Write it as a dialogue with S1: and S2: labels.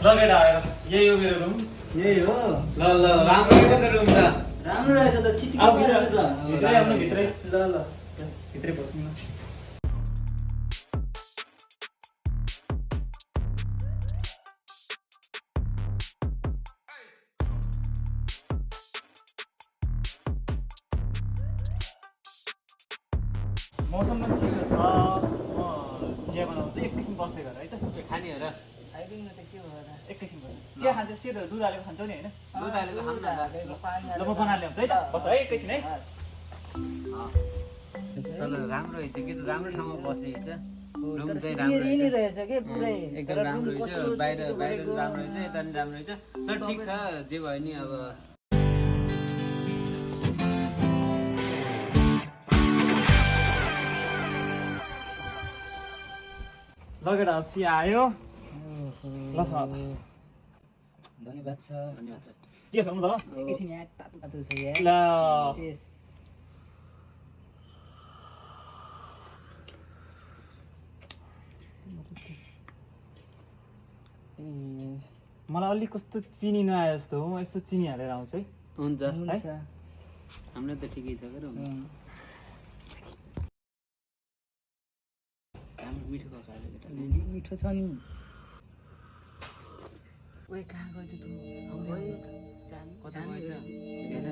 S1: ल केटा आएर यही हो मेरो रुम।
S2: यही हो
S3: ल ल राम्रो रहेछ त रुम त
S2: राम्रो रहेछ त चिटिक्क
S1: अब भित्र
S2: रहेछ त
S1: भित्रै आउनु भित्रै
S2: ल ल
S1: भित्रै बस्नु न। मौसम पनि चिसो छ। चिया बनाउँछु एकैछिन बस्दै गर है त।
S3: खाने हो र
S2: खाइदिनु त के भयो र
S1: एकैछिन बस्नु। चिया खान्छ सेतो दुध हालेको खान्छौ नि होइन?
S3: दुध हालेको खाऊँ न
S1: ल म बनाएर ल्याउँछु है त। बस है एकैछिन है।
S3: चल राम्रो रहेछ कि राम्रो ठाउँमा बसेछ रुम
S2: तर
S3: चाहिँ
S2: सिनेरी
S3: राम्रो
S2: नै
S3: रहेछ
S2: रहेछ के पुरै
S3: एकदम राम्रो रहेछ बाहिर बाहिर राम्रो रहेछ यता पनि राम्रो रहेछ तर ठिक छ जे भयो नि अब
S1: ल केटा चिया आयो। ल सर
S2: धन्यवाद छ
S3: धन्यवाद छ
S1: चिया छ ल।
S2: एकैछिन यहाँ तातो तातो छ यहाँ
S1: ल
S2: चेस
S1: मलाई अलिक कस्तो चिनी नआए जस्तो हो। म यसो चिनी हालेर आउँछु है।
S3: हुन्छ
S2: हुन्छ
S3: हाम्रो त ठिकै छ के राम्रो मिठो पकाएको केटा
S2: मिठो छ नि
S3: ओए कहाँ गयो तँ कता गयो त